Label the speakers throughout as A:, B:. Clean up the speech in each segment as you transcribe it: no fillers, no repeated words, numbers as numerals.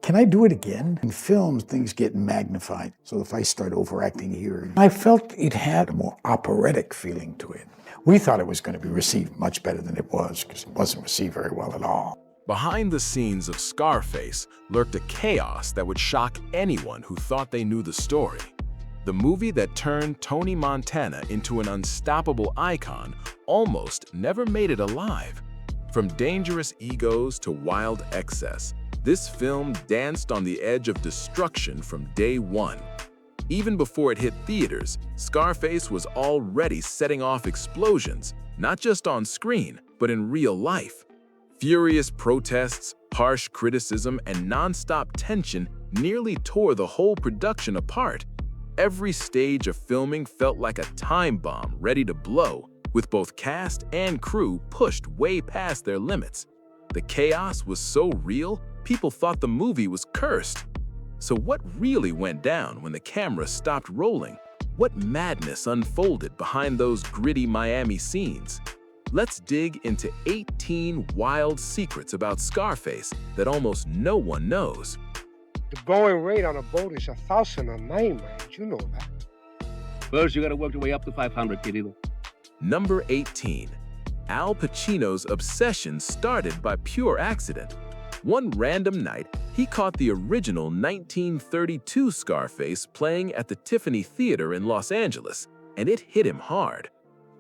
A: Can I do it again? In films, things get magnified. So if I start overacting here, I felt it had a more operatic feeling to it. We thought it was going to be received much better than it was, because it wasn't received very well at all.
B: Behind the scenes of Scarface lurked a chaos that would shock anyone who thought they knew the story. The movie that turned Tony Montana into an unstoppable icon almost never made it alive. From dangerous egos to wild excess, this film danced on the edge of destruction from day one. Even before it hit theaters, Scarface was already setting off explosions, not just on screen, but in real life. Furious protests, harsh criticism, and non-stop tension nearly tore the whole production apart. Every stage of filming felt like a time bomb ready to blow, with both cast and crew pushed way past their limits. The chaos was so real, people thought the movie was cursed. So what really went down when the camera stopped rolling? What madness unfolded behind those gritty Miami scenes? Let's dig into 18 wild secrets about Scarface that almost no one knows.
C: The going rate on a boat is 1,000 a night, man. You know that.
D: First, you gotta work your way up to 500, querido.
B: Number 18. Al Pacino's obsession started by pure accident. One random night, he caught the original 1932 Scarface playing at the Tiffany Theater in Los Angeles, and it hit him hard.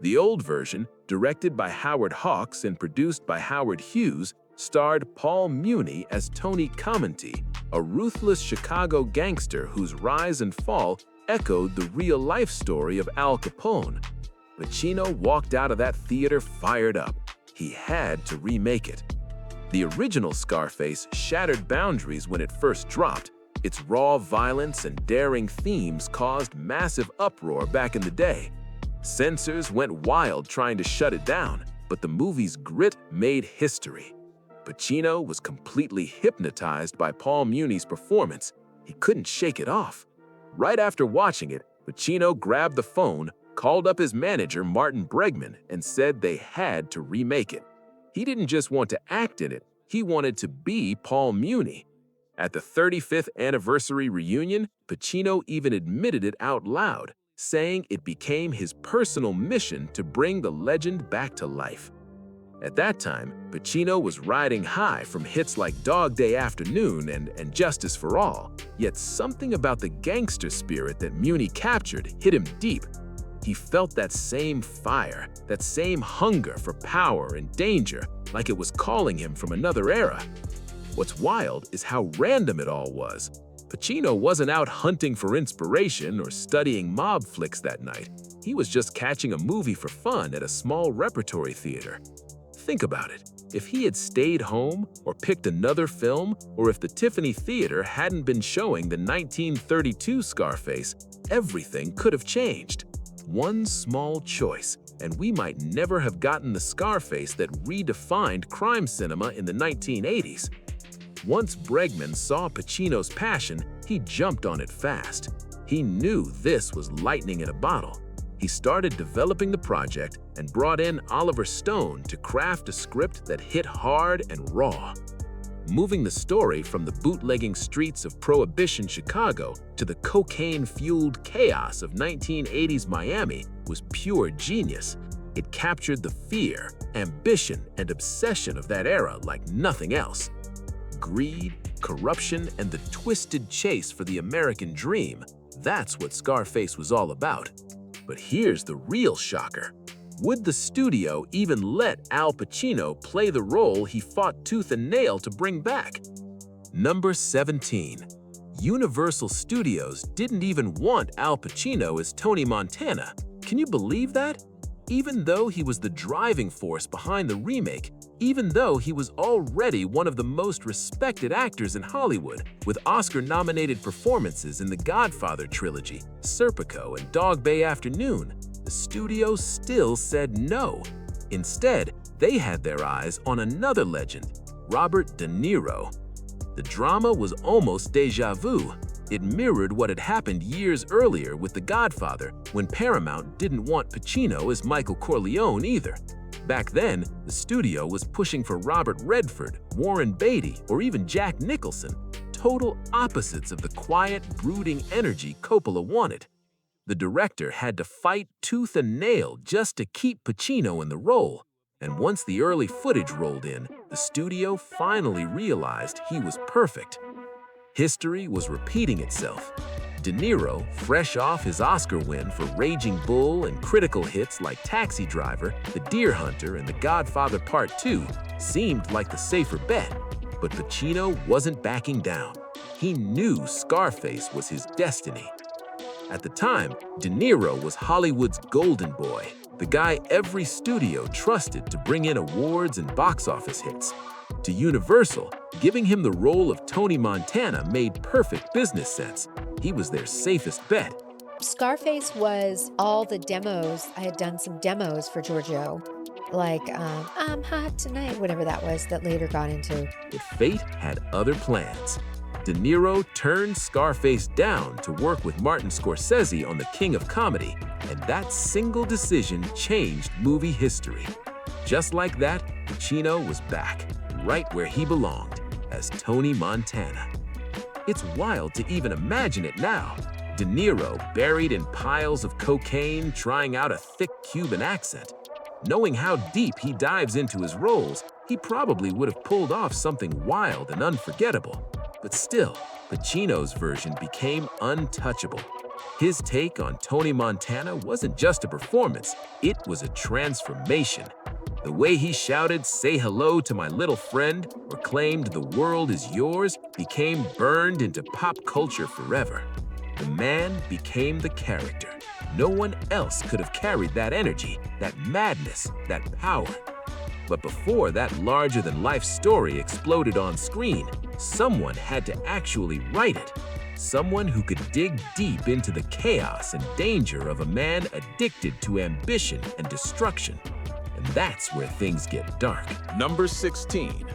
B: The old version, directed by Howard Hawks and produced by Howard Hughes, starred Paul Muni as Tony Commenti, a ruthless Chicago gangster whose rise and fall echoed the real-life story of Al Capone. Pacino walked out of that theater fired up. He had to remake it. The original Scarface shattered boundaries when it first dropped. Its raw violence and daring themes caused massive uproar back in the day. Censors went wild trying to shut it down, but the movie's grit made history. Pacino was completely hypnotized by Paul Muni's performance. He couldn't shake it off. Right after watching it, Pacino grabbed the phone, called up his manager Martin Bregman, and said they had to remake it. He didn't just want to act in it, he wanted to be Paul Muni. At the 35th anniversary reunion, Pacino even admitted it out loud, saying it became his personal mission to bring the legend back to life. At that time, Pacino was riding high from hits like Dog Day Afternoon and Justice for All, yet something about the gangster spirit that Muni captured hit him deep. He felt that same fire, that same hunger for power and danger, like it was calling him from another era. What's wild is how random it all was. Pacino wasn't out hunting for inspiration or studying mob flicks that night. He was just catching a movie for fun at a small repertory theater. Think about it. If he had stayed home or picked another film, or if the Tiffany Theater hadn't been showing the 1932 Scarface, everything could have changed. One small choice, and we might never have gotten the Scarface that redefined crime cinema in the 1980s. Once Bregman saw Pacino's passion, he jumped on it fast. He knew this was lightning in a bottle. He started developing the project and brought in Oliver Stone to craft a script that hit hard and raw. Moving the story from the bootlegging streets of Prohibition Chicago to the cocaine-fueled chaos of 1980s Miami was pure genius. It captured the fear, ambition, and obsession of that era like nothing else. Greed, corruption, and the twisted chase for the American dream, that's what Scarface was all about. But here's the real shocker. Would the studio even let Al Pacino play the role he fought tooth and nail to bring back? Number 17. Universal Studios didn't even want Al Pacino as Tony Montana. Can you believe that? Even though he was the driving force behind the remake, even though he was already one of the most respected actors in Hollywood, with Oscar-nominated performances in The Godfather trilogy, Serpico, and Dog Day Afternoon, the studio still said no. Instead, they had their eyes on another legend, Robert De Niro. The drama was almost déjà vu. It mirrored what had happened years earlier with The Godfather, when Paramount didn't want Pacino as Michael Corleone either. Back then, the studio was pushing for Robert Redford, Warren Beatty, or even Jack Nicholson. total opposites of the quiet, brooding energy Coppola wanted. The director had to fight tooth and nail just to keep Pacino in the role, and once the early footage rolled in, the studio finally realized he was perfect. History was repeating itself. De Niro, fresh off his Oscar win for Raging Bull and critical hits like Taxi Driver, The Deer Hunter, and The Godfather Part 2, seemed like the safer bet. But Pacino wasn't backing down. He knew Scarface was his destiny. At the time, De Niro was Hollywood's golden boy, the guy every studio trusted to bring in awards and box office hits. To Universal, giving him the role of Tony Montana made perfect business sense. He was their safest bet.
E: Scarface was all the demos. I had done some demos for Giorgio, like I'm Hot Tonight, whatever that was, that later got into.
B: But fate had other plans. De Niro turned Scarface down to work with Martin Scorsese on The King of Comedy, and that single decision changed movie history. Just like that, Pacino was back, right where he belonged, as Tony Montana. It's wild to even imagine it now. De Niro buried in piles of cocaine, trying out a thick Cuban accent. Knowing how deep he dives into his roles, he probably would have pulled off something wild and unforgettable. But still, Pacino's version became untouchable. His take on Tony Montana wasn't just a performance, it was a transformation. The way he shouted, "Say hello to my little friend," or claimed "the world is yours," became burned into pop culture forever. The man became the character. No one else could have carried that energy, that madness, that power. But before that larger-than-life story exploded on screen, someone had to actually write it. Someone who could dig deep into the chaos and danger of a man addicted to ambition and destruction. And that's where things get dark.
F: Number 16.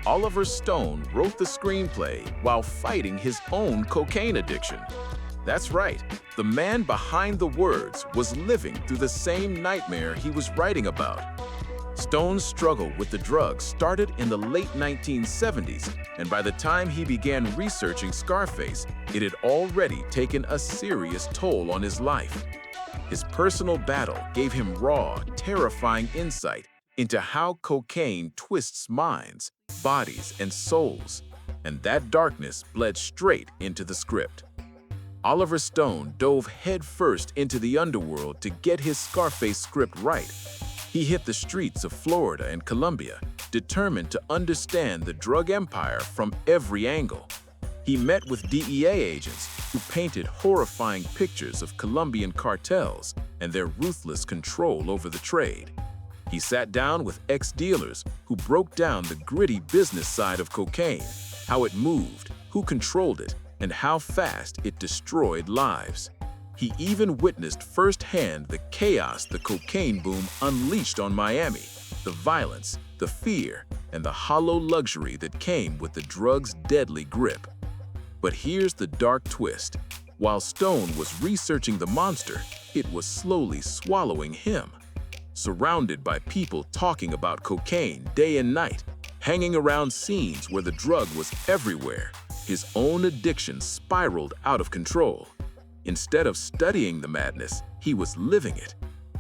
F: Oliver Stone wrote the screenplay while fighting his own cocaine addiction. That's right, the man behind the words was living through the same nightmare he was writing about. Stone's struggle with the drug started in the late 1970s, and by the time he began researching Scarface, it had already taken a serious toll on his life. His personal battle gave him raw, terrifying insight into how cocaine twists minds, bodies, and souls, and that darkness bled straight into the script. Oliver Stone dove headfirst into the underworld to get his Scarface script right. He hit the streets of Florida and Colombia, determined to understand the drug empire from every angle. He met with DEA agents who painted horrifying pictures of Colombian cartels and their ruthless control over the trade. He sat down with ex-dealers who broke down the gritty business side of cocaine, how it moved, who controlled it, and how fast it destroyed lives. He even witnessed firsthand the chaos the cocaine boom unleashed on Miami, the violence, the fear, and the hollow luxury that came with the drug's deadly grip. But here's the dark twist. While Stone was researching the monster, it was slowly swallowing him. Surrounded by people talking about cocaine day and night, hanging around scenes where the drug was everywhere, his own addiction spiraled out of control. Instead of studying the madness, he was living it.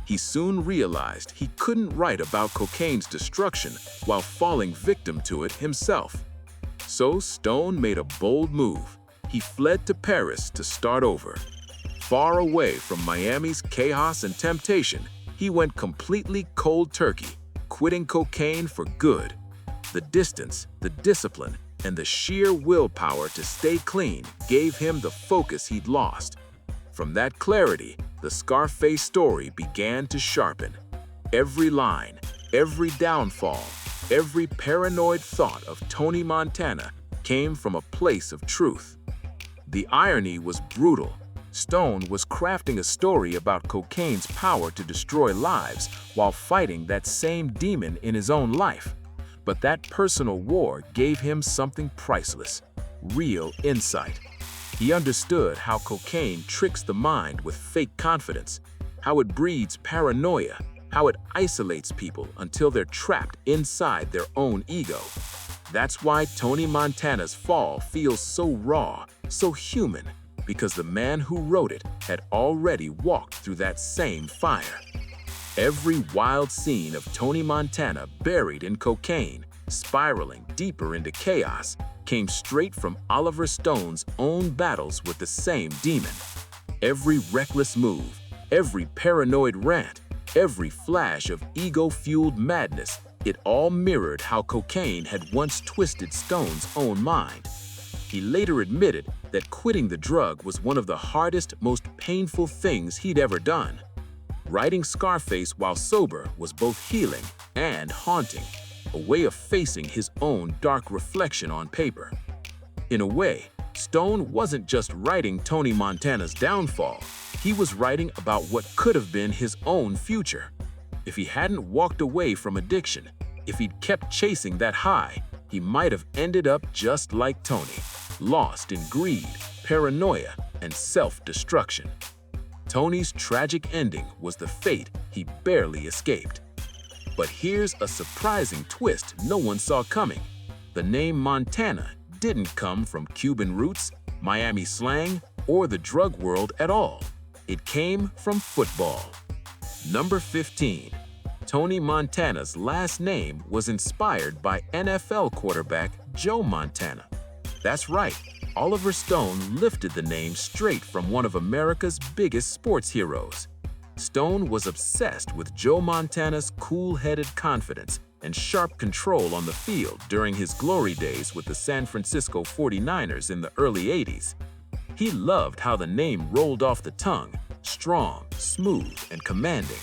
F: He soon realized he couldn't write about cocaine's destruction while falling victim to it himself. So Stone made a bold move. He fled to Paris to start over. Far away from Miami's chaos and temptation, he went completely cold turkey, quitting cocaine for good. The distance, the discipline, and the sheer willpower to stay clean gave him the focus he'd lost. From that clarity, the Scarface story began to sharpen. Every line, every downfall, every paranoid thought of Tony Montana came from a place of truth. The irony was brutal. Stone was crafting a story about cocaine's power to destroy lives while fighting that same demon in his own life. But that personal war gave him something priceless, real insight. He understood how cocaine tricks the mind with fake confidence, how it breeds paranoia, how it isolates people until they're trapped inside their own ego. That's why Tony Montana's fall feels so raw, so human, because the man who wrote it had already walked through that same fire. Every wild scene of Tony Montana buried in cocaine, spiraling deeper into chaos, came straight from Oliver Stone's own battles with the same demon. Every reckless move, every paranoid rant, every flash of ego-fueled madness, it all mirrored how cocaine had once twisted Stone's own mind. He later admitted that quitting the drug was one of the hardest, most painful things he'd ever done. Writing Scarface while sober was both healing and haunting, a way of facing his own dark reflection on paper. In a way, Stone wasn't just writing Tony Montana's downfall, he was writing about what could have been his own future. If he hadn't walked away from addiction, if he'd kept chasing that high, he might have ended up just like Tony, lost in greed, paranoia, and self-destruction. Tony's tragic ending was the fate he barely escaped. But here's a surprising twist no one saw coming. The name Montana didn't come from Cuban roots, Miami slang, or the drug world at all. It came from football. Number 15. Tony Montana's last name was inspired by NFL quarterback Joe Montana. That's right, Oliver Stone lifted the name straight from one of America's biggest sports heroes. Stone was obsessed with Joe Montana's cool-headed confidence and sharp control on the field during his glory days with the San Francisco 49ers in the early 80s. He loved how the name rolled off the tongue, strong, smooth, and commanding.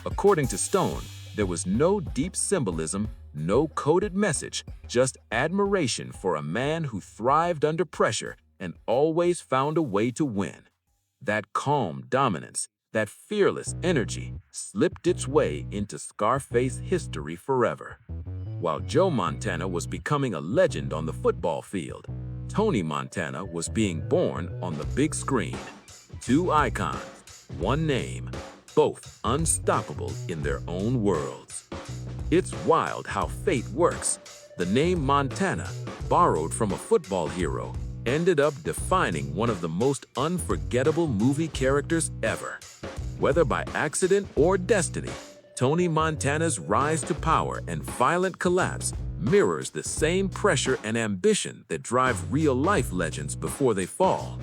F: According to Stone, there was no deep symbolism, no coded message, just admiration for a man who thrived under pressure and always found a way to win. That calm dominance, that fearless energy slipped its way into Scarface history forever. While Joe Montana was becoming a legend on the football field, Tony Montana was being born on the big screen. Two icons, one name, both unstoppable in their own worlds. It's wild how fate works. The name Montana, borrowed from a football hero, ended up defining one of the most unforgettable movie characters ever. Whether by accident or destiny, Tony Montana's rise to power and violent collapse mirrors the same pressure and ambition that drive real-life legends before they fall.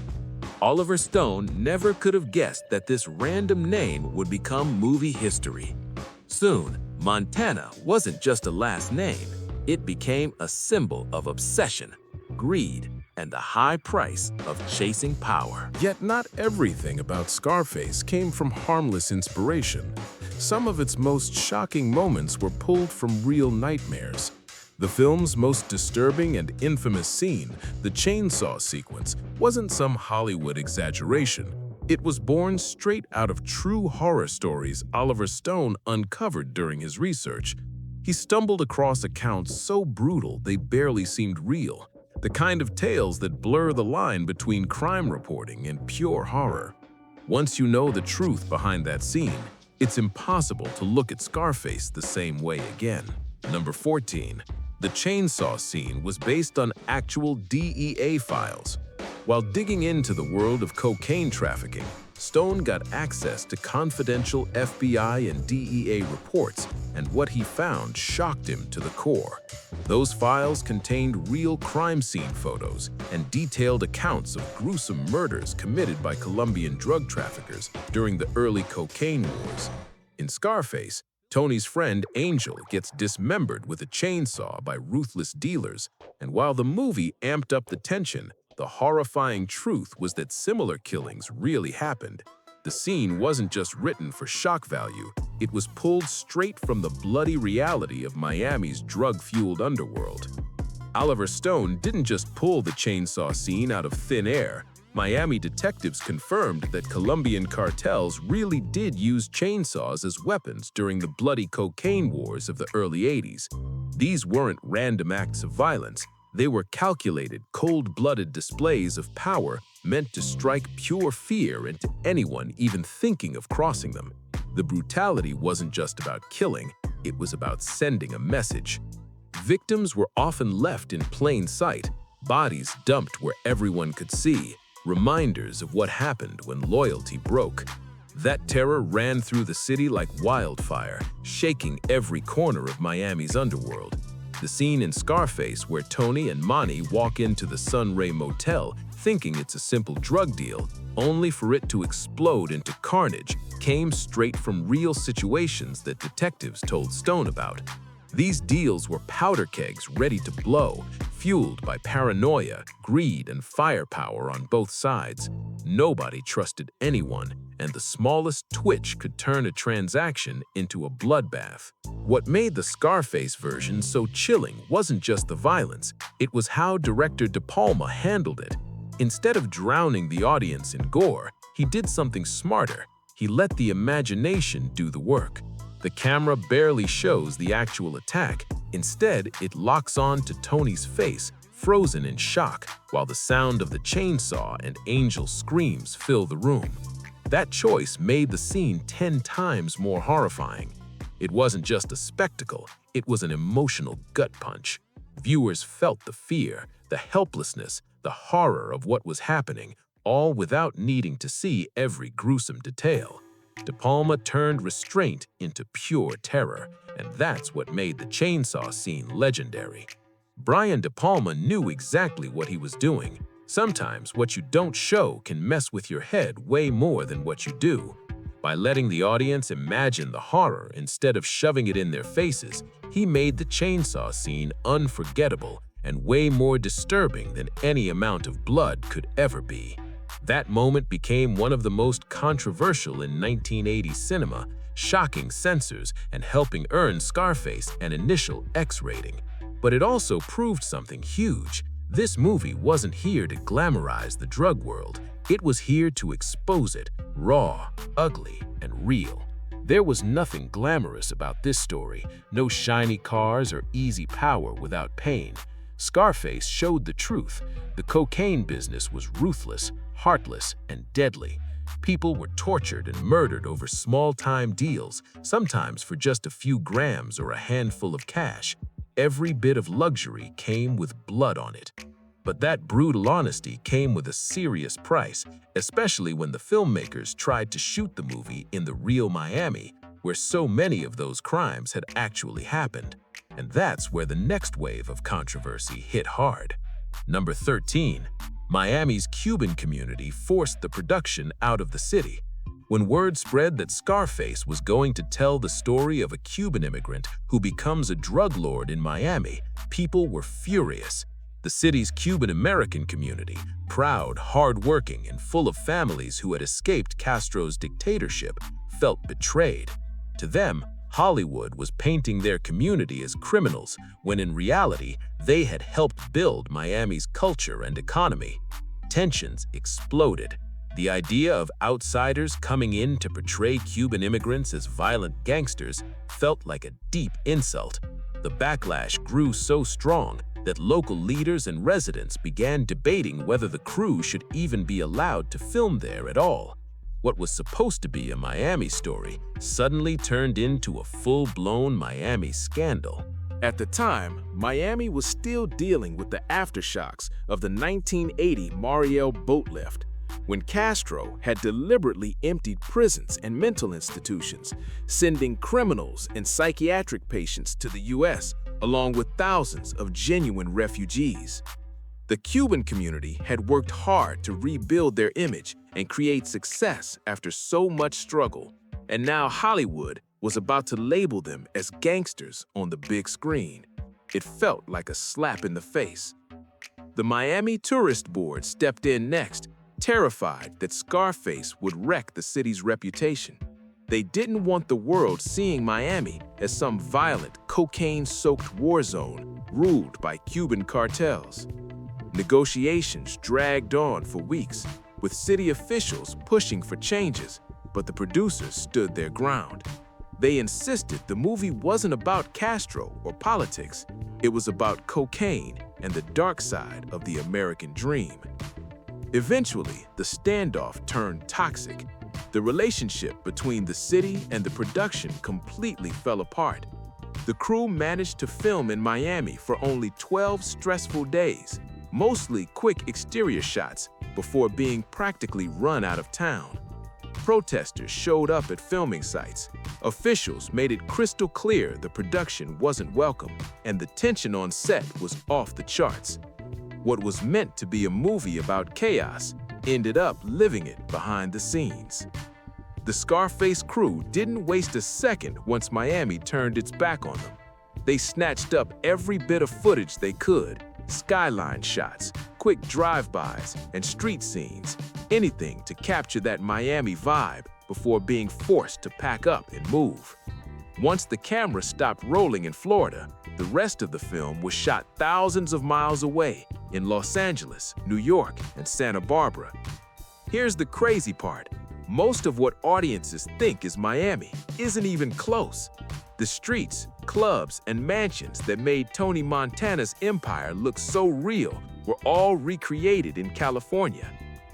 F: Oliver Stone never could have guessed that this random name would become movie history. Soon, Montana wasn't just a last name, it became a symbol of obsession, greed, and the high price of chasing power.
B: Yet not everything about Scarface came from harmless inspiration. Some of its most shocking moments were pulled from real nightmares. The film's most disturbing and infamous scene, the chainsaw sequence, wasn't some Hollywood exaggeration. It was born straight out of true horror stories Oliver Stone uncovered during his research. He stumbled across accounts so brutal they barely seemed real, the kind of tales that blur the line between crime reporting and pure horror. Once you know the truth behind that scene, it's impossible to look at Scarface the same way again. Number 14. The chainsaw scene was based on actual DEA files. While digging into the world of cocaine trafficking, Stone got access to confidential FBI and DEA reports, and what he found shocked him to the core. Those files contained real crime scene photos and detailed accounts of gruesome murders committed by Colombian drug traffickers during the early cocaine wars. In Scarface, Tony's friend Angel gets dismembered with a chainsaw by ruthless dealers, and while the movie amped up the tension, the horrifying truth was that similar killings really happened. The scene wasn't just written for shock value, it was pulled straight from the bloody reality of Miami's drug-fueled underworld. Oliver Stone didn't just pull the chainsaw scene out of thin air. Miami detectives confirmed that Colombian cartels really did use chainsaws as weapons during the bloody cocaine wars of the early 80s. These weren't random acts of violence. They were calculated, cold-blooded displays of power meant to strike pure fear into anyone even thinking of crossing them. The brutality wasn't just about killing, it was about sending a message. Victims were often left in plain sight, bodies dumped where everyone could see, reminders of what happened when loyalty broke. That terror ran through the city like wildfire, shaking every corner of Miami's underworld. The scene in Scarface where Tony and Monty walk into the Sunray Motel thinking it's a simple drug deal, only for it to explode into carnage, came straight from real situations that detectives told Stone about. These deals were powder kegs ready to blow, fueled by paranoia, greed, and firepower on both sides. Nobody trusted anyone, and the smallest twitch could turn a transaction into a bloodbath. What made the Scarface version so chilling wasn't just the violence, it was how director De Palma handled it. Instead of drowning the audience in gore, he did something smarter. He let the imagination do the work. The camera barely shows the actual attack. Instead, it locks on to Tony's face, frozen in shock, while the sound of the chainsaw and Angel's screams fill the room. That choice made the scene 10 times more horrifying. It wasn't just a spectacle, it was an emotional gut punch. Viewers felt the fear, the helplessness, the horror of what was happening, all without needing to see every gruesome detail. De Palma turned restraint into pure terror, and that's what made the chainsaw scene legendary. Brian De Palma knew exactly what he was doing. Sometimes what you don't show can mess with your head way more than what you do. By letting the audience imagine the horror instead of shoving it in their faces, he made the chainsaw scene unforgettable and way more disturbing than any amount of blood could ever be. That moment became one of the most controversial in 1980 cinema, shocking censors and helping earn Scarface an initial X rating. But it also proved something huge. This movie wasn't here to glamorize the drug world. It was here to expose it, raw, ugly, and real. There was nothing glamorous about this story, no shiny cars or easy power without pain. Scarface showed the truth. The cocaine business was ruthless, heartless, and deadly. People were tortured and murdered over small-time deals, sometimes for just a few grams or a handful of cash. Every bit of luxury came with blood on it. But that brutal honesty came with a serious price, especially when the filmmakers tried to shoot the movie in the real Miami, where so many of those crimes had actually happened. And that's where the next wave of controversy hit hard. Number 13. Miami's Cuban community forced the production out of the city. When word spread that Scarface was going to tell the story of a Cuban immigrant who becomes a drug lord in Miami, people were furious. The city's Cuban-American community, proud, hard-working, and full of families who had escaped Castro's dictatorship, felt betrayed. To them, Hollywood was painting their community as criminals, when in reality, they had helped build Miami's culture and economy. Tensions exploded. The idea of outsiders coming in to portray Cuban immigrants as violent gangsters felt like a deep insult. The backlash grew so strong that local leaders and residents began debating whether the crew should even be allowed to film there at all. What was supposed to be a Miami story suddenly turned into a full-blown Miami scandal.
F: At the time, Miami was still dealing with the aftershocks of the 1980 Mariel boat lift, when Castro had deliberately emptied prisons and mental institutions, sending criminals and psychiatric patients to the U.S., along with thousands of genuine refugees. The Cuban community had worked hard to rebuild their image and create success after so much struggle, and now Hollywood was about to label them as gangsters on the big screen. It felt like a slap in the face. The Miami Tourist Board stepped in next, terrified that Scarface would wreck the city's reputation. They didn't want the world seeing Miami as some violent, cocaine-soaked war zone ruled by Cuban cartels. Negotiations dragged on for weeks, with city officials pushing for changes, but the producers stood their ground. They insisted the movie wasn't about Castro or politics, it was about cocaine and the dark side of the American dream. Eventually, the standoff turned toxic. The relationship between the city and the production completely fell apart.
B: The crew managed to film in Miami for only 12 stressful days, mostly quick exterior shots before being practically run out of town. Protesters showed up at filming sites. Officials made it crystal clear the production wasn't welcome, and the tension on set was off the charts. What was meant to be a movie about chaos ended up living it behind the scenes. The Scarface crew didn't waste a second once Miami turned its back on them. They snatched up every bit of footage they could: skyline shots, quick drive-bys, and street scenes, anything to capture that Miami vibe before being forced to pack up and move. Once the camera stopped rolling in Florida, the rest of the film was shot thousands of miles away in Los Angeles, New York, and Santa Barbara. Here's the crazy part. Most of what audiences think is Miami isn't even close. The streets, clubs, and mansions that made Tony Montana's empire look so real were all recreated in California.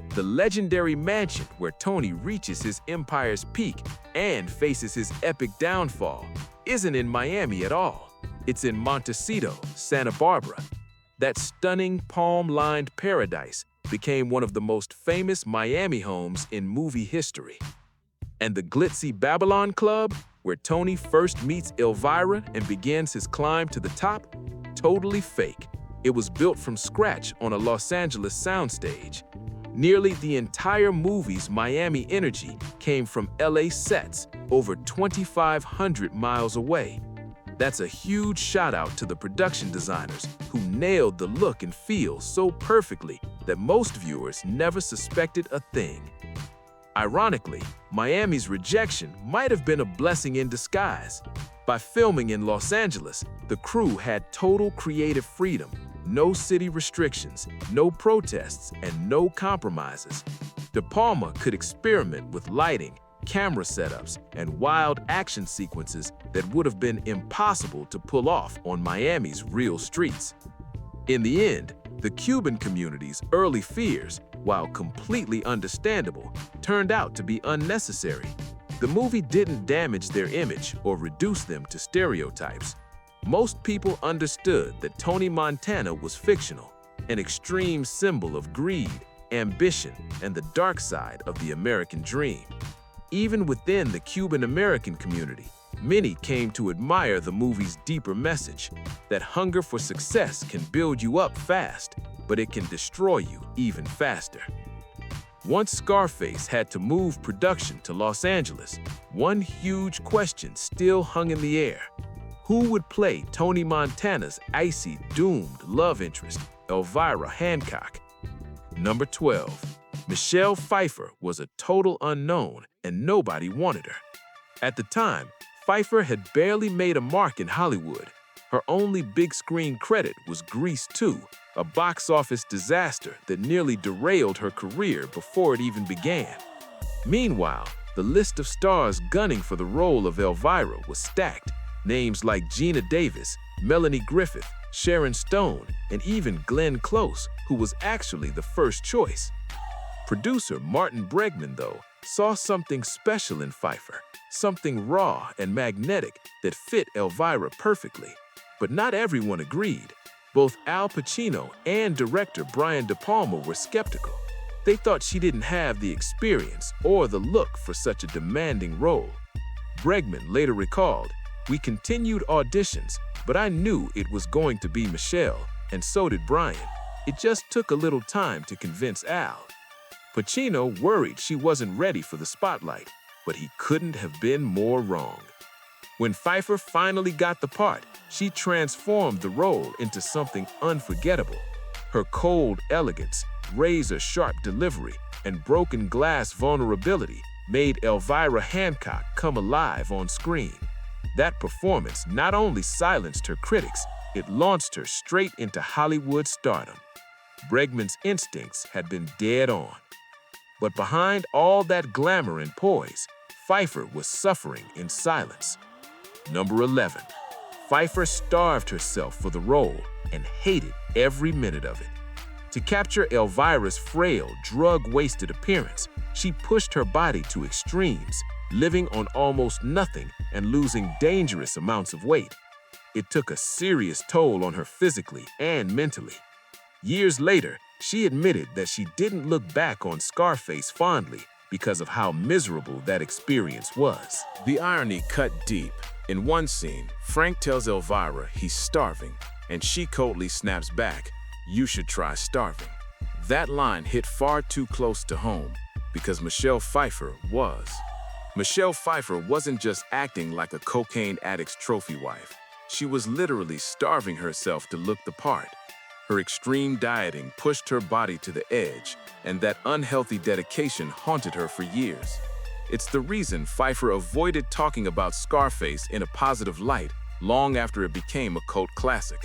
B: The legendary mansion where Tony reaches his empire's peak and faces his epic downfall isn't in Miami at all. It's in Montecito, Santa Barbara. That stunning palm-lined paradise became one of the most famous Miami homes in movie history. And the glitzy Babylon Club, where Tony first meets Elvira and begins his climb to the top, totally fake. It was built from scratch on a Los Angeles soundstage. Nearly the entire movie's Miami energy came from LA sets over 2,500 miles away. That's a huge shout out to the production designers who nailed the look and feel so perfectly that most viewers never suspected a thing. Ironically, Miami's rejection might have been a blessing in disguise. By filming in Los Angeles, the crew had total creative freedom. No city restrictions, no protests, and no compromises. De Palma could experiment with lighting, camera setups, and wild action sequences that would have been impossible to pull off on Miami's real streets. In the end, the Cuban community's early fears, while completely understandable, turned out to be unnecessary. The movie didn't damage their image or reduce them to stereotypes. Most people understood that Tony Montana was fictional, an extreme symbol of greed, ambition, and the dark side of the American dream. Even within the Cuban-American community, many came to admire the movie's deeper message, that hunger for success can build you up fast, but it can destroy you even faster. Once Scarface had to move production to Los Angeles, one huge question still hung in the air. Who would play Tony Montana's icy, doomed love interest, Elvira Hancock? Number 12. Michelle Pfeiffer was a total unknown and nobody wanted her. At the time, Pfeiffer had barely made a mark in Hollywood. Her only big-screen credit was Grease 2, a box office disaster that nearly derailed her career before it even began. Meanwhile, the list of stars gunning for the role of Elvira was stacked. Names like Gina Davis, Melanie Griffith, Sharon Stone, and even Glenn Close, who was actually the first choice. Producer Martin Bregman, though, saw something special in Pfeiffer, something raw and magnetic that fit Elvira perfectly. But not everyone agreed. Both Al Pacino and director Brian De Palma were skeptical. They thought she didn't have the experience or the look for such a demanding role. Bregman later recalled, "We continued auditions, but I knew it was going to be Michelle, and so did Brian. It just took a little time to convince Al." Pacino worried she wasn't ready for the spotlight, but he couldn't have been more wrong. When Pfeiffer finally got the part, she transformed the role into something unforgettable. Her cold elegance, razor-sharp delivery, and broken glass vulnerability made Elvira Hancock come alive on screen. That performance not only silenced her critics, it launched her straight into Hollywood stardom. Bregman's instincts had been dead on. But behind all that glamour and poise, Pfeiffer was suffering in silence. Number 11. Pfeiffer starved herself for the role and hated every minute of it. To capture Elvira's frail, drug-wasted appearance, she pushed her body to extremes, living on almost nothing and losing dangerous amounts of weight. It took a serious toll on her physically and mentally. Years later, she admitted that she didn't look back on Scarface fondly because of how miserable that experience was. The irony cut deep. In one scene, Frank tells Elvira he's starving, and she coldly snaps back, "You should try starving." That line hit far too close to home because Michelle Pfeiffer was. Michelle Pfeiffer wasn't just acting like a cocaine addict's trophy wife. She was literally starving herself to look the part. Her extreme dieting pushed her body to the edge, and that unhealthy dedication haunted her for years. It's the reason Pfeiffer avoided talking about Scarface in a positive light long after it became a cult classic.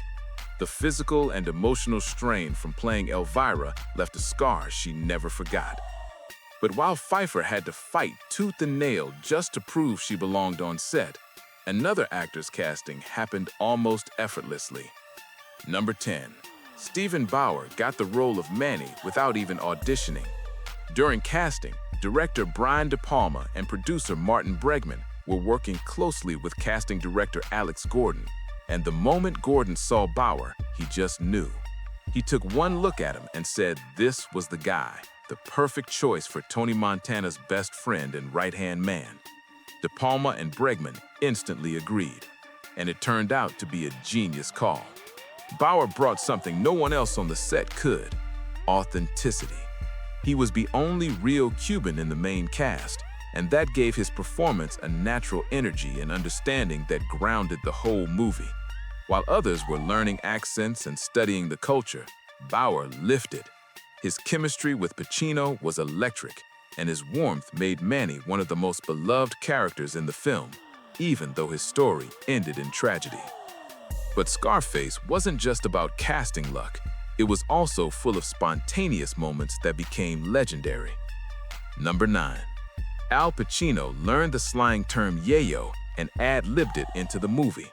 B: The physical and emotional strain from playing Elvira left a scar she never forgot. But while Pfeiffer had to fight tooth and nail just to prove she belonged on set, another actor's casting happened almost effortlessly. Number 10. Stephen Bauer got the role of Manny without even auditioning. During casting, director Brian De Palma and producer Martin Bregman were working closely with casting director Alex Gordon, and the moment Gordon saw Bauer, he just knew. He took one look at him and said this was the guy, the perfect choice for Tony Montana's best friend and right-hand man. De Palma and Bregman instantly agreed, and it turned out to be a genius call. Bauer brought something no one else on the set could: authenticity. He was the only real Cuban in the main cast, and that gave his performance a natural energy and understanding that grounded the whole movie. While others were learning accents and studying the culture, Bauer lifted. His chemistry with Pacino was electric, and his warmth made Manny one of the most beloved characters in the film, even though his story ended in tragedy. But Scarface wasn't just about casting luck. It was also full of spontaneous moments that became legendary. Number 9. Al Pacino learned the slang term yayo and ad-libbed it into the movie.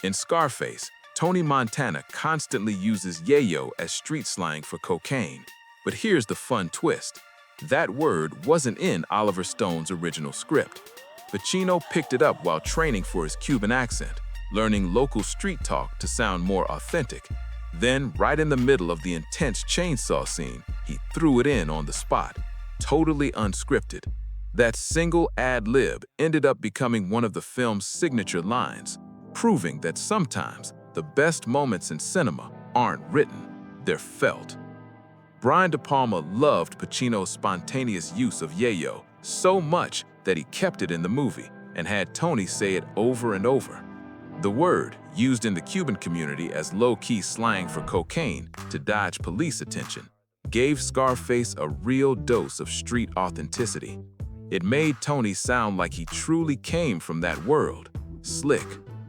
B: In Scarface, Tony Montana constantly uses yayo as street slang for cocaine. But here's the fun twist. That word wasn't in Oliver Stone's original script. Pacino picked it up while training for his Cuban accent, learning local street talk to sound more authentic. Then, right in the middle of the intense chainsaw scene, he threw it in on the spot, totally unscripted. That single ad-lib ended up becoming one of the film's signature lines, proving that sometimes the best moments in cinema aren't written, they're felt. Brian De Palma loved Pacino's spontaneous use of yayo so much that he kept it in the movie and had Tony say it over and over. The word, used in the Cuban community as low-key slang for cocaine to dodge police attention, gave Scarface a real dose of street authenticity. It made Tony sound like he truly came from that world, slick,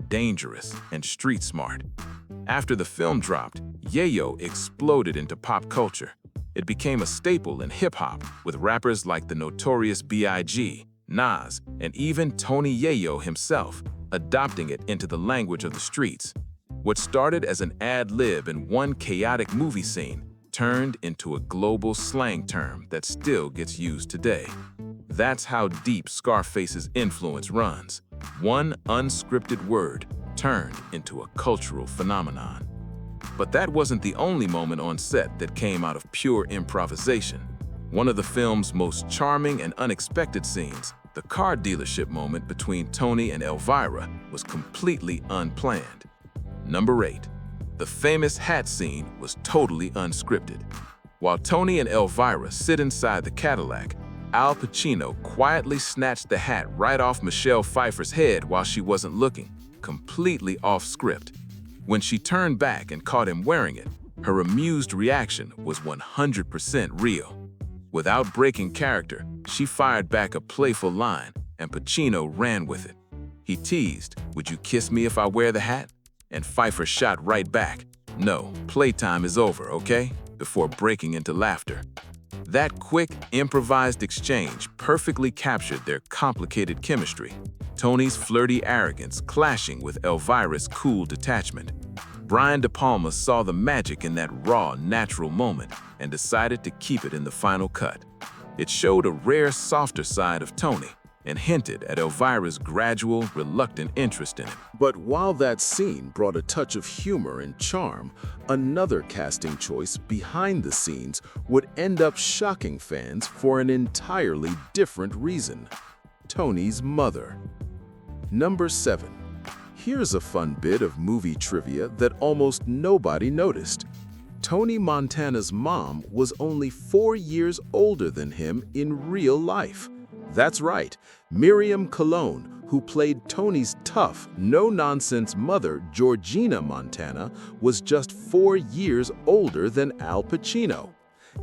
B: dangerous, and street smart. After the film dropped, yayo exploded into pop culture. It became a staple in hip-hop, with rappers like the Notorious B.I.G., Nas, and even Tony Yayo himself, adopting it into the language of the streets. What started as an ad-lib in one chaotic movie scene turned into a global slang term that still gets used today. That's how deep Scarface's influence runs. One unscripted word turned into a cultural phenomenon. But that wasn't the only moment on set that came out of pure improvisation. One of the film's most charming and unexpected scenes, the car dealership moment between Tony and Elvira, was completely unplanned. Number 8. The famous hat scene was totally unscripted. While Tony and Elvira sit inside the Cadillac, Al Pacino quietly snatched the hat right off Michelle Pfeiffer's head while she wasn't looking, completely off script. When she turned back and caught him wearing it, her amused reaction was 100% real. Without breaking character, she fired back a playful line, and Pacino ran with it. He teased, "Would you kiss me if I wear the hat?" And Pfeiffer shot right back, "No, playtime is over, okay?" before breaking into laughter. That quick, improvised exchange perfectly captured their complicated chemistry, Tony's flirty arrogance clashing with Elvira's cool detachment. Brian De Palma saw the magic in that raw, natural moment and decided to keep it in the final cut. It showed a rare, softer side of Tony,
F: and hinted at Elvira's gradual, reluctant interest in him. But while that scene brought a touch of humor and charm, another casting choice behind the scenes would end up shocking fans for an entirely different reason: Tony's mother. Number 7. Here's a fun bit of movie trivia that almost nobody noticed. Tony Montana's mom was only 4 years older than him in real life. That's right, Miriam Colon, who played Tony's tough, no-nonsense mother, Georgina Montana, was just 4 years older than Al Pacino.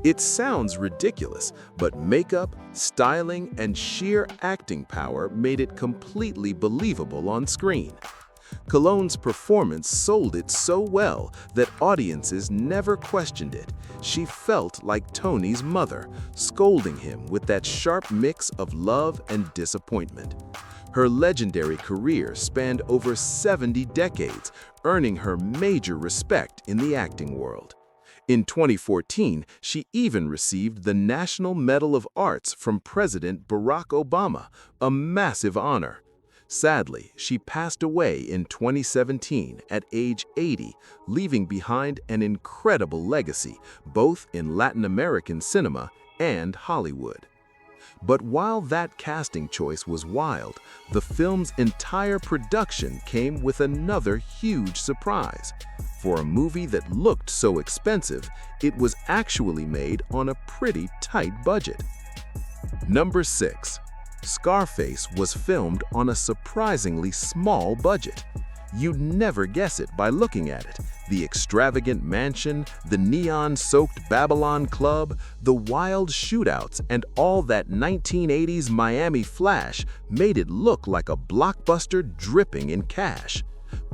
F: It sounds ridiculous, but makeup, styling, and sheer acting power made it completely believable on screen. Colon's performance sold it so well that audiences never questioned it. She felt like Tony's mother, scolding him with that sharp mix of love and disappointment. Her legendary career spanned over 70 decades, earning her major respect in the acting world. In 2014, she even received the National Medal of Arts from President Barack Obama, a massive honor. Sadly, she passed away in 2017 at age 80, leaving behind an incredible legacy, both in Latin American cinema and Hollywood. But while that casting choice was wild, the film's entire production came with another huge surprise. For a movie that looked so expensive, it was actually made on a pretty tight budget. Number 6. Scarface was filmed on a surprisingly small budget. You'd never guess it by looking at it. The extravagant mansion, the neon-soaked Babylon Club, the wild shootouts, and all that 1980s Miami flash made it look like a blockbuster dripping in cash.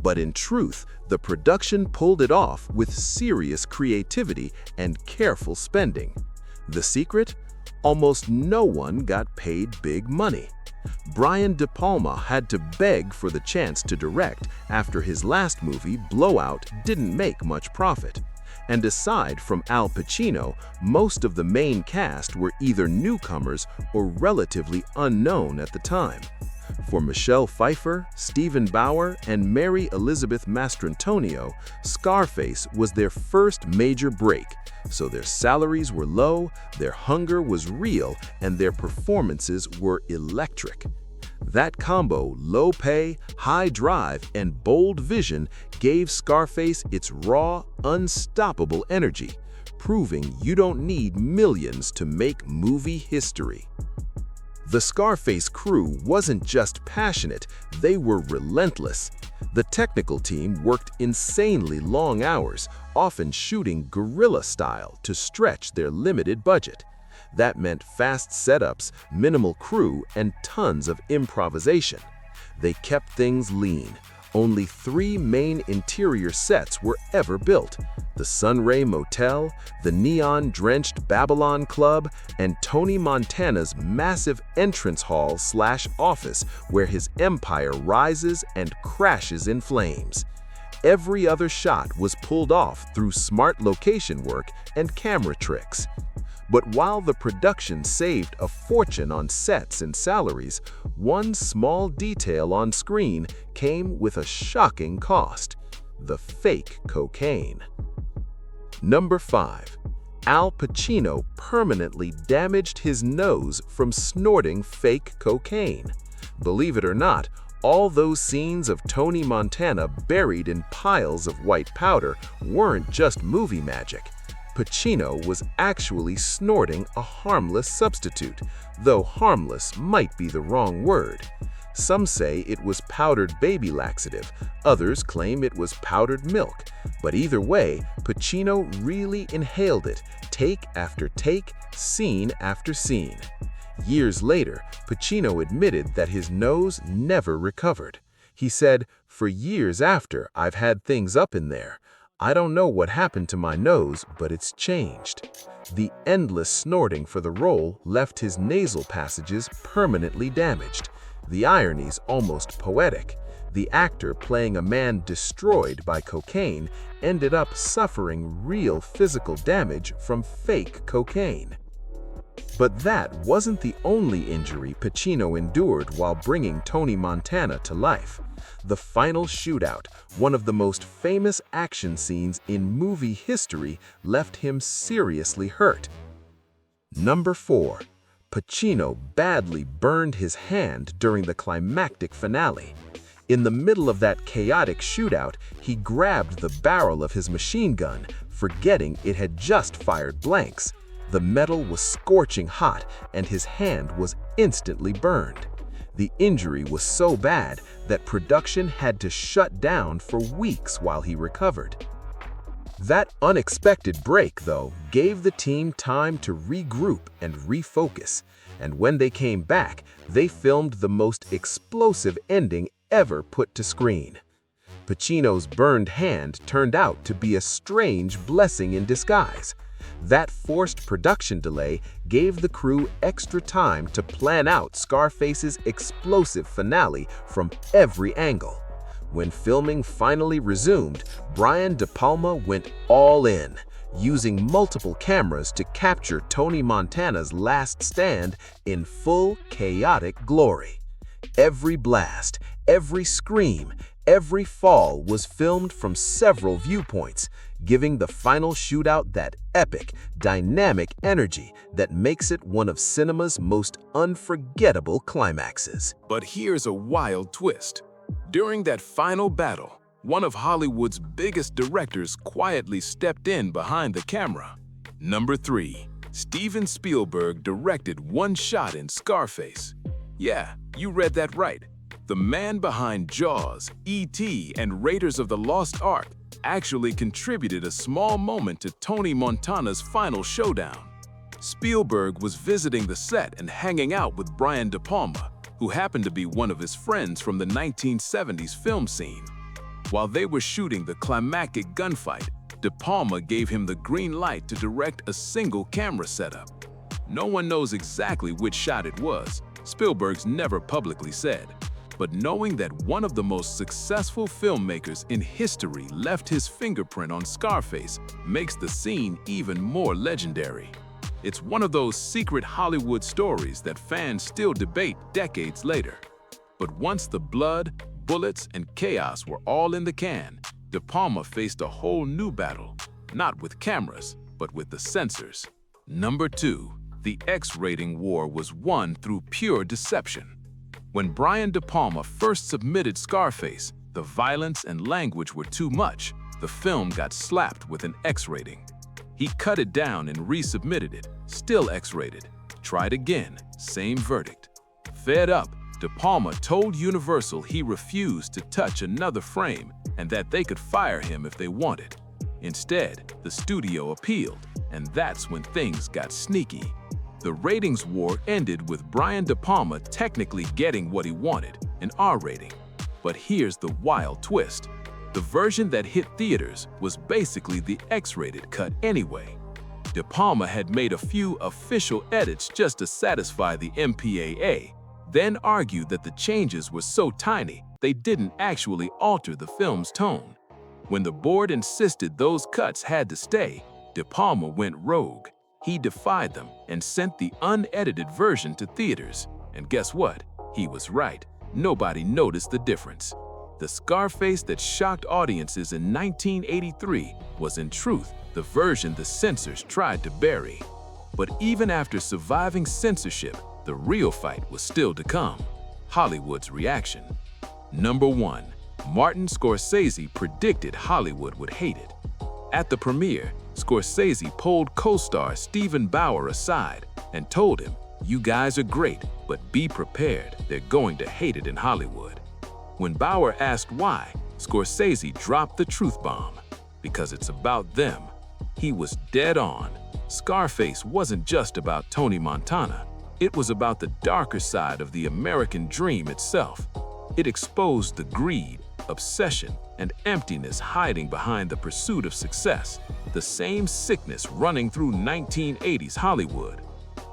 F: But in truth, the production pulled it off with serious creativity and careful spending. The secret? Almost no one got paid big money. Brian De Palma had to beg for the chance to direct after his last movie, Blowout, didn't make much profit. And aside from Al Pacino, most of the main cast were either newcomers or relatively unknown at the time. For Michelle Pfeiffer, Stephen Bauer, and Mary Elizabeth Mastrantonio, Scarface was their first major break, so their salaries were low, their hunger was real, and their performances were electric. That combo, low pay, high drive, and bold vision, gave Scarface its raw, unstoppable energy, proving you don't need millions to make movie history. The Scarface crew wasn't just passionate, they were relentless. The technical team worked insanely long hours, often shooting guerrilla style to stretch their limited budget. That meant fast setups, minimal crew, and tons of improvisation. They kept things lean. Only 3 main interior sets were ever built: the Sunray Motel, the neon-drenched Babylon Club, and Tony Montana's massive entrance hall/office where his empire rises and crashes in flames. Every other shot was pulled off through smart location work and camera tricks. But while the production saved a fortune on sets and salaries, one small detail on screen came with a shocking cost: the fake cocaine. Number 5. Al Pacino permanently damaged his nose from snorting fake cocaine. Believe it or not, all those scenes of Tony Montana buried in piles of white powder weren't just movie magic. Pacino was actually snorting a harmless substitute, though harmless might be the wrong word. Some say it was powdered baby laxative, others claim it was powdered milk, but either way, Pacino really inhaled it, take after take, scene after scene. Years later, Pacino admitted that his nose never recovered. He said, "For years after, I've had things up in there. I don't know what happened to my nose, but it's changed." The endless snorting for the role left his nasal passages permanently damaged. The irony's almost poetic. The actor playing a man destroyed by cocaine ended up suffering real physical damage from fake cocaine.
G: But that wasn't the only injury Pacino endured while bringing Tony Montana to life. The final shootout, one of the most famous action scenes in movie history, left him seriously hurt. Number 4. Pacino badly burned his hand during the climactic finale. In the middle of that chaotic shootout, he grabbed the barrel of his machine gun, forgetting it had just fired blanks. The metal was scorching hot, and his hand was instantly burned. The injury was so bad that production had to shut down for weeks while he recovered. That unexpected break, though, gave the team time to regroup and refocus, and when they came back, they filmed the most explosive ending ever put to screen. Pacino's burned hand turned out to be a strange blessing in disguise. That forced production delay gave the crew extra time to plan out Scarface's explosive finale from every angle. When filming finally resumed, Brian De Palma went all in, using multiple cameras to capture Tony Montana's last stand in full chaotic glory. Every blast, every scream, every fall was filmed from several viewpoints, giving the final shootout that epic, dynamic energy that makes it one of cinema's most unforgettable climaxes.
F: But here's a wild twist. During that final battle, one of Hollywood's biggest directors quietly stepped in behind the camera. Number 3. Steven Spielberg directed one shot in Scarface. Yeah, you read that right. The man behind Jaws, E.T., and Raiders of the Lost Ark actually contributed a small moment to Tony Montana's final showdown. Spielberg was visiting the set and hanging out with Brian De Palma, who happened to be one of his friends from the 1970s film scene. While they were shooting the climactic gunfight, De Palma gave him the green light to direct a single camera setup. No one knows exactly which shot it was. Spielberg's never publicly said. But knowing that one of the most successful filmmakers in history left his fingerprint on Scarface makes the scene even more legendary. It's one of those secret Hollywood stories that fans still debate decades later. But once the blood, bullets, and chaos were all in the can, De Palma faced a whole new battle, not with cameras, but with the censors. Number 2. The X-rating war was won through pure deception. When Brian De Palma first submitted Scarface, the violence and language were too much. The film got slapped with an X rating. He cut it down and resubmitted it, still X-rated. Tried again, same verdict. Fed up, De Palma told Universal he refused to touch another frame and that they could fire him if they wanted. Instead, the studio appealed, and that's when things got sneaky. The ratings war ended with Brian De Palma technically getting what he wanted, an R rating. But here's the wild twist. The version that hit theaters was basically the X-rated cut anyway. De Palma had made a few official edits just to satisfy the MPAA, then argued that the changes were so tiny they didn't actually alter the film's tone. When the board insisted those cuts had to stay, De Palma went rogue. He defied them and sent the unedited version to theaters. And guess what? He was right. Nobody noticed the difference. The Scarface that shocked audiences in 1983 was in truth the version the censors tried to bury. But even after surviving censorship, the real fight was still to come. Hollywood's reaction. Number 1. Martin Scorsese predicted Hollywood would hate it. At the premiere, Scorsese pulled co-star Stephen Bauer aside and told him, "You guys are great, but be prepared, they're going to hate it in Hollywood." When Bauer asked why, Scorsese dropped the truth bomb. Because it's about them. He was dead on. Scarface wasn't just about Tony Montana. It was about the darker side of the American dream itself. It exposed the greed, obsession, and emptiness hiding behind the pursuit of success, the same sickness running through 1980s Hollywood.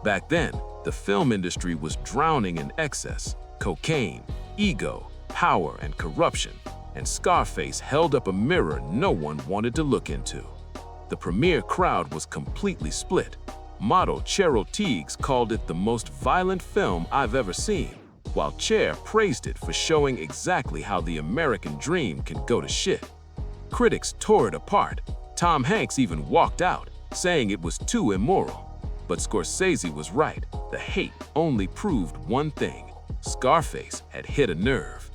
F: Back then, the film industry was drowning in excess, cocaine, ego, power, and corruption, and Scarface held up a mirror no one wanted to look into. The premiere crowd was completely split.
B: Model Cheryl Tiegs called it the most violent film I've ever seen, while Cher praised it for showing exactly how the American dream can go to shit. Critics tore it apart. Tom Hanks even walked out, saying it was too immoral. But Scorsese was right. The hate only proved one thing: Scarface had hit a nerve.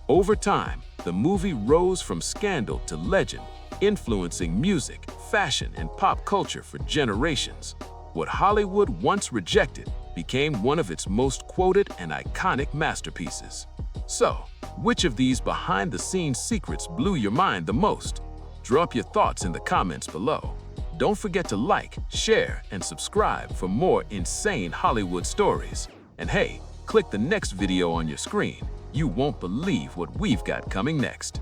B: Over time, the movie rose from scandal to legend, influencing music, fashion, and pop culture for generations. What Hollywood once rejected became one of its most quoted and iconic masterpieces. So, which of these behind-the-scenes secrets blew your mind the most? Drop your thoughts in the comments below. Don't forget to like, share, and subscribe for more insane Hollywood stories. And hey, click the next video on your screen. You won't believe what we've got coming next.